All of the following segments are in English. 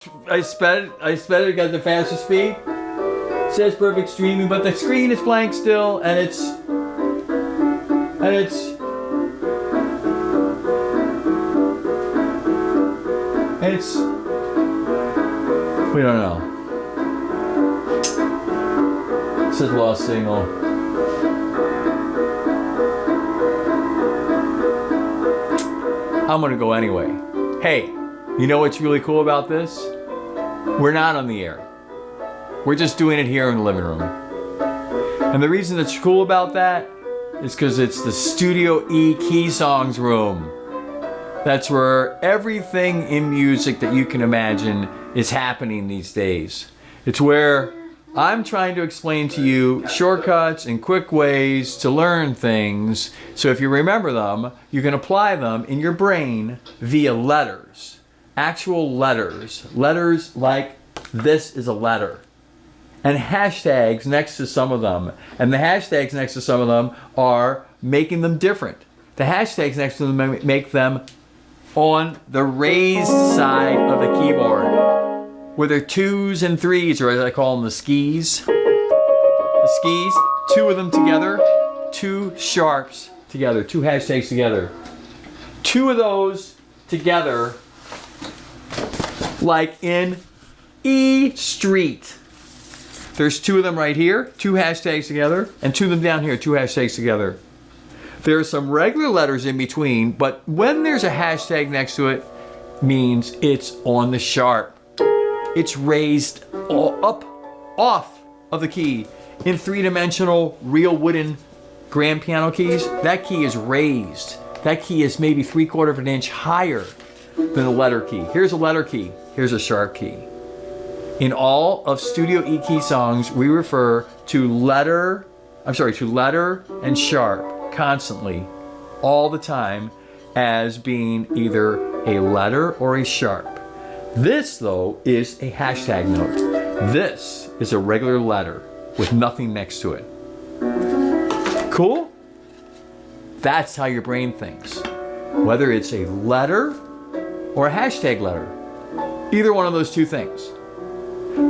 I sped it, got the fastest speed. It says perfect streaming, but the screen is blank still, and it's we don't know. It says lost signal. I'm gonna go anyway. Hey, you know what's really cool about this? We're not on the air. We're just doing it here in the living room. And the reason that's cool about that is because it's the Studio E KEYSongs room. That's where everything in music that you can imagine is happening these days. It's where I'm trying to explain to you shortcuts and quick ways to learn things. So if you remember them, you can apply them in your brain via letters. Actual letters. Letters like this is a letter. And hashtags next to some of them. And the hashtags next to some of them are making them different. The hashtags next to them make them on the raised side of the keyboard, where they're 2s and 3s, or as I call them, the skis. The skis, 2 of them together, 2 sharps together, 2 hashtags together. 2 of those together, like in E Street. There's 2 of them right here, 2 hashtags together, and 2 of them down here, 2 hashtags together. There are some regular letters in between, but when there's a hashtag next to it, means it's on the sharp. It's raised up off of the key. In 3-dimensional real wooden grand piano keys, that key is raised. That key is maybe 3/4 of an inch higher than a letter key. Here's a letter key. Here's a sharp key. In all of Studio E KEYSongs, we refer to letter and sharp constantly, all the time, as being either a letter or a sharp. This, though, is a hashtag note. This is a regular letter with nothing next to it. Cool? That's how your brain thinks. Whether it's a letter or a hashtag letter. Either one of those two things.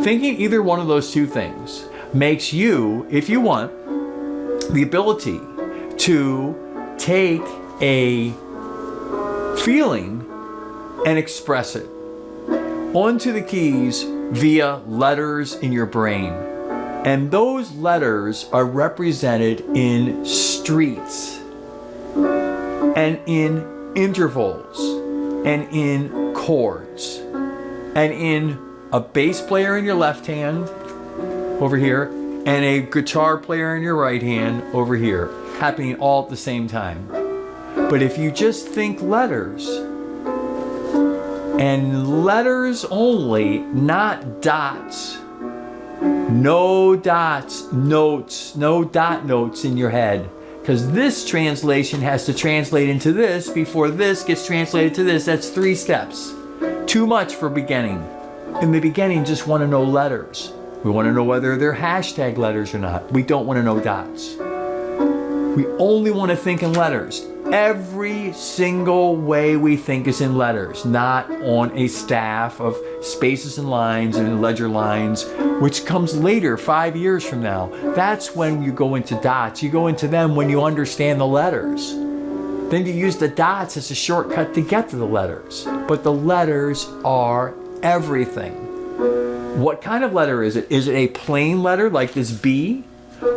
Thinking either one of those two things makes you, if you want, the ability to take a feeling and express it onto the keys via letters in your brain. And those letters are represented in streets and in intervals and in chords and in a bass player in your left hand over here and a guitar player in your right hand over here, happening all at the same time. But if you just think letters, and letters only, not dots, no dots, notes, no dot notes in your head, because this translation has to translate into this before this gets translated to this. That's 3 steps. Too much for beginning. In the beginning, just want to know letters. We want to know whether they're hashtag letters or not. We don't want to know dots. We only want to think in letters. Every single way we think is in letters, not on a staff of spaces and lines and ledger lines, which comes later, 5 years from now. That's when you go into dots. You go into them when you understand the letters. Then you use the dots as a shortcut to get to the letters. But the letters are everything. What kind of letter is it? Is it a plain letter like this B?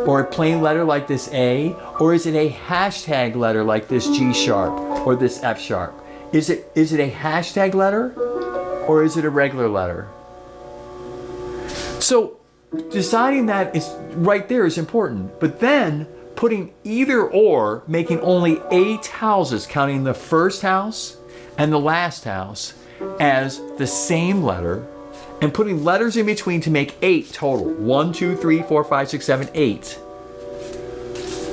Or a plain letter like this A? Or is it a hashtag letter like this G sharp or this F sharp? Is it a hashtag letter or is it a regular letter? So deciding that is right there is important. But then putting either or, making only 8 houses, counting the first house and the last house as the same letter, and putting letters in between to make 8 total. 1, 2, 3, 4, 5, 6, 7, 8.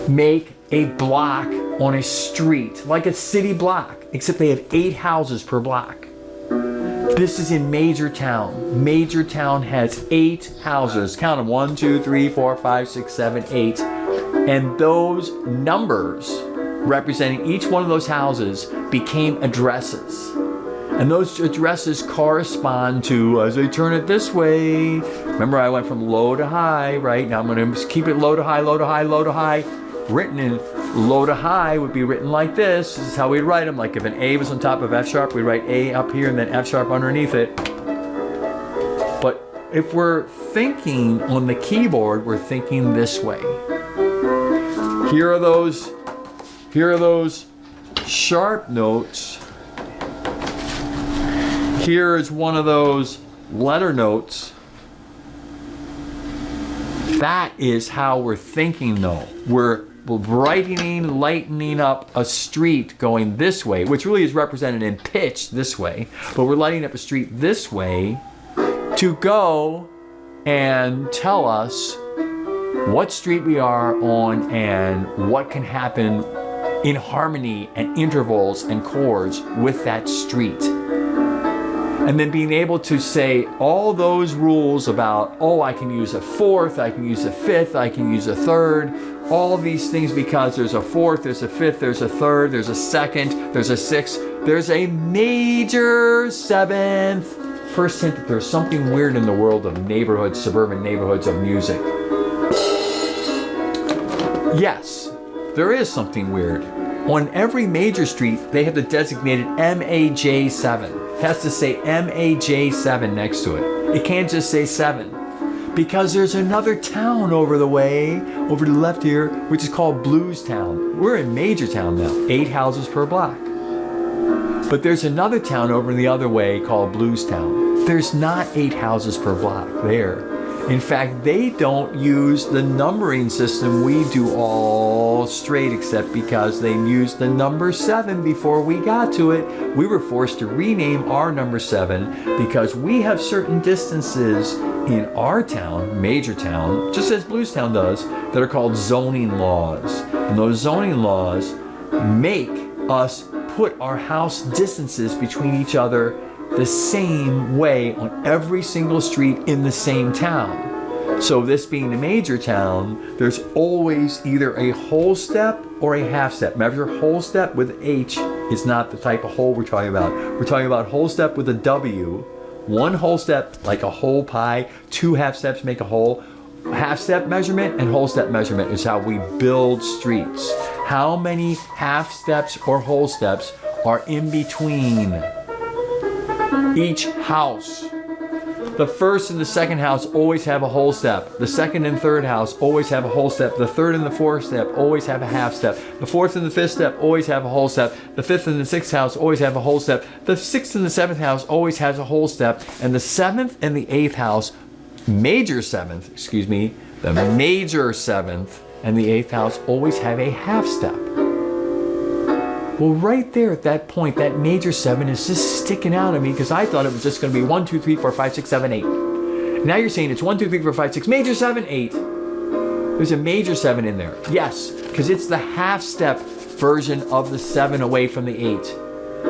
Make a block on a street, like a city block, except they have 8 houses per block. This is in Major Town. Major Town has 8 houses. Count them. 1, 2, 3, 4, 5, 6, 7, 8. And those numbers representing each one of those houses became addresses. And those addresses correspond to, as I turn it this way, remember I went from low to high, right? Now I'm going to keep it low to high, low to high, low to high. Written in low to high would be written like this. This is how we write them. Like if an A was on top of F sharp, we write A up here and then F sharp underneath it. But if we're thinking on the keyboard, we're thinking this way. Here are those sharp notes. Here is one of those letter notes. That is how we're thinking though. We're lightening up a street going this way, which really is represented in pitch this way, but we're lighting up a street this way to go and tell us what street we are on and what can happen in harmony and intervals and chords with that street. And then being able to say all those rules about, oh, I can use a fourth, I can use a fifth, I can use a third, all these things because there's a fourth, there's a fifth, there's a third, there's a second, there's a sixth, there's a major seventh. First hint that there's something weird in the world of neighborhoods, suburban neighborhoods of music. Yes, there is something weird. On every major street, they have the designated MAJ7. It has to say MAJ7 next to it. It can't just say 7. Because there's another town over the way, over to the left here, which is called Blues Town. We're in Major Town now, 8 houses per block. But there's another town over the other way called Blues Town. There's not 8 houses per block there. In fact, they don't use the numbering system we do all straight, except because they used the number 7 before we got to it. We were forced to rename our number 7 because we have certain distances in our town, Major Town, just as Blues Town does, that are called zoning laws. And those zoning laws make us put our house distances between each other the same way on every single street in the same town. So this being a major town, there's always either a whole step or a half step. Measure whole step with H is not the type of whole we're talking about. We're talking about whole step with a W. One whole step, like a whole pie. 2 half steps make a whole. Half step measurement and whole step measurement is how we build streets. How many half steps or whole steps are in between each house? The first and the second house always have a whole step. The second and third house always have a whole step. The third and the fourth step always have a half step. The fourth and the fifth step always have a whole step. The fifth and the sixth house always have a whole step. The sixth and the seventh house always has a whole step. And the seventh and the eighth house, the major seventh and the eighth house always have a half step. Well, right there at that point, that major 7 is just sticking out at me because I thought it was just going to be 1, 2, 3, 4, 5, 6, 7, 8. Now you're saying it's 1, 2, 3, 4, 5, 6, major 7, 8. There's a major 7 in there. Yes, because it's the half step version of the 7 away from the 8.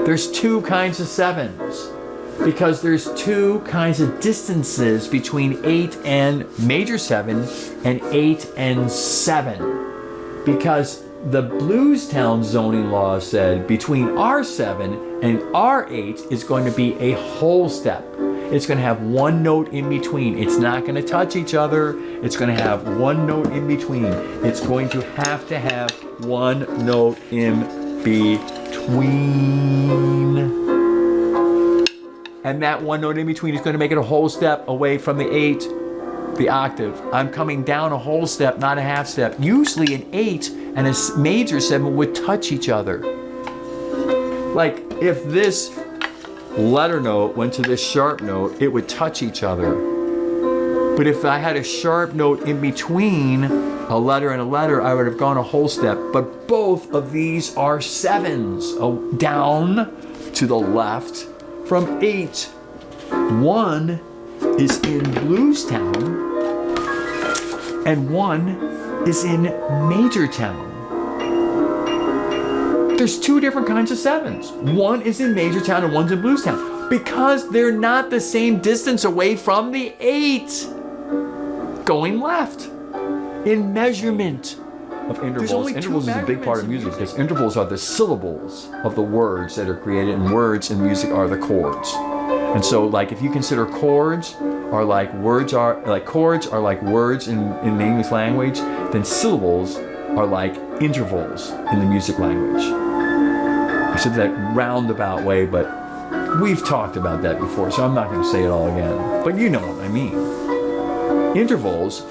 There's 2 kinds of 7s because there's 2 kinds of distances between 8 and major 7 and 8 and 7. Because the Blues Town zoning law said between our 7 and our 8 is going to be a whole step. It's going to have 1 note in between. It's not going to touch each other. It's going to have 1 note in between. It's going to have 1 note in between. And that 1 note in between is going to make it a whole step away from the 8, the octave. I'm coming down a whole step, not a half step. Usually an 8 and a major 7 would touch each other. Like if this letter note went to this sharp note, it would touch each other. But if I had a sharp note in between a letter and a letter, I would have gone a whole step. But both of these are 7s down to the left from 8. 1 is in Blues Town and 1 is in Major Town. There's 2 different kinds of 7s. 1 is in Major Town and 1's in Blues Town because they're not the same distance away from the 8 going left. In measurement, of intervals. Intervals is a big part of music because intervals are the syllables of the words that are created, and words in music are the chords. And so, like, if you consider chords are like words in the English language, then syllables are like intervals in the music language. I said that roundabout way, but we've talked about that before, so I'm not going to say it all again. But you know what I mean. Intervals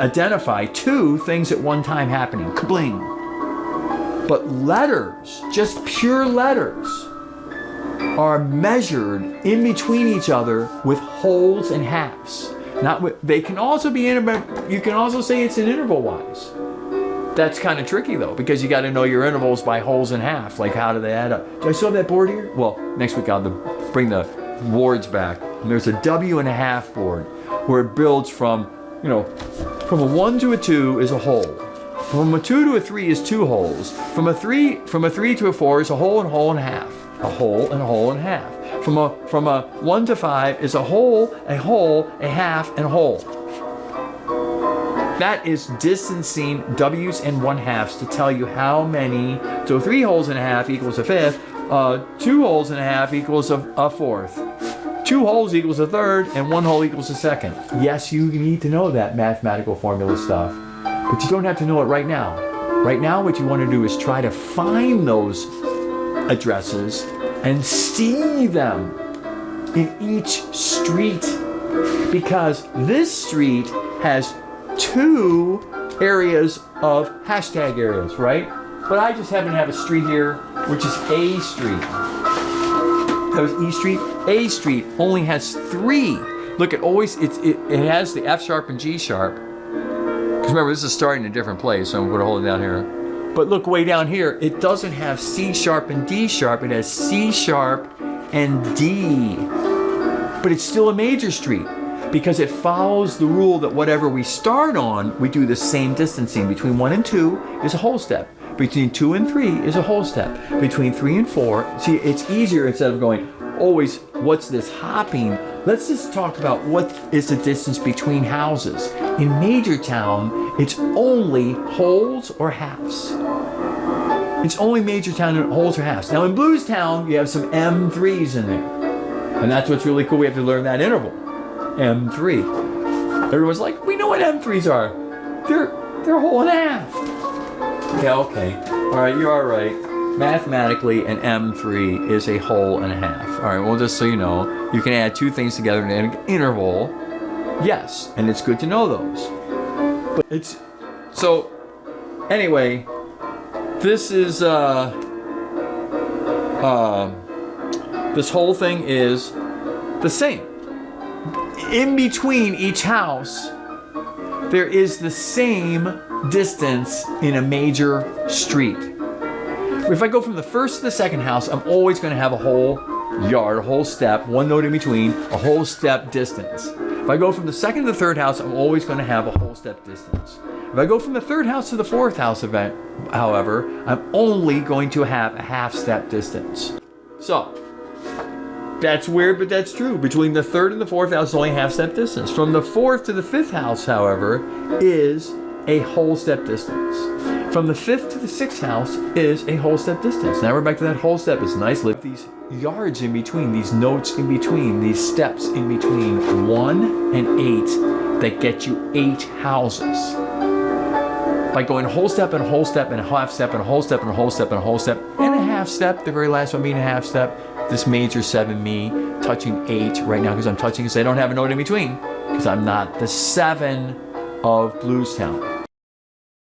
identify two things at one time happening. Kabling. But letters, just pure letters, are measured in between each other with wholes and halves. They can also be you can also say it's an interval wise. That's kind of tricky though, because you got to know your intervals by wholes and half. Like, how do they add up? Do I still have that board here? Well, next week I'll bring the boards back. And there's a W1/2 board where it builds from a 1 to a 2 is a hole. From a 2 to a 3 is 2 holes. From a 3 to a 4 is a hole and a hole and a half. A hole and a hole and a half. From a 1 to 5 is a hole, a half, and a hole. That is distancing W's and 1/2 to tell you how many. So 3 holes and a half equals a fifth. 2 holes and a half equals a fourth. 2 holes equals a third, and 1 hole equals a second. Yes, you need to know that mathematical formula stuff, but you don't have to know it right now. Right now, what you want to do is try to find those addresses and see them in each street, because this street has 2 areas of hashtag areas, right? But I just happen to have a street here, which is A Street. That was E Street. A Street only has 3. Look, it has the F sharp and G sharp. Because remember, this is starting in a different place, so I'm going to hold it down here. But look way down here, it doesn't have C sharp and D sharp. It has C sharp and D. But it's still a major street because it follows the rule that whatever we start on, we do the same distancing. Between 1 and 2 is a whole step. Between 2 and 3 is a whole step. Between 3 and 4, see, it's easier instead of going, always, what's this hopping? Let's just talk about what is the distance between houses. In Major Town, it's only wholes or halves. It's only Major Town and wholes or halves. Now in Blues Town, you have some M3s in there. And that's what's really cool. We have to learn that interval. M3. Everyone's like, we know what M3s are. They're a whole and a half. Yeah, okay. All right, you are right. Mathematically, an M3 is a whole and a half. All right, well, just so you know, you can add 2 things together in an interval. Yes, and it's good to know those. But so, anyway, this is, this whole thing is the same. In between each house, there is the same distance in a major street. If I go from the first to the second house, I'm always going to have a whole yard, a whole step, 1 note in between, a whole step distance. If I go from the second to the third house, I'm always going to have a whole step distance. If I go from the third house to the fourth house event, however, I'm only going to have a half step distance. So, that's weird, but that's true. Between the third and the fourth house is only a half step distance. From the fourth to the fifth house, however, is a whole step distance. From the fifth to the sixth house is a whole step distance. Now we're back to that whole step. It's nice. Look, these yards in between, these notes in between, these steps in between 1 and 8 that get you 8 houses. By going a whole step and a whole step and a half step and a whole step and a whole step and a whole step and a half step, the very last one being a half step, this major 7 me touching 8 right now because I'm touching because I don't have a note in between because I'm not the 7 of Blues Town.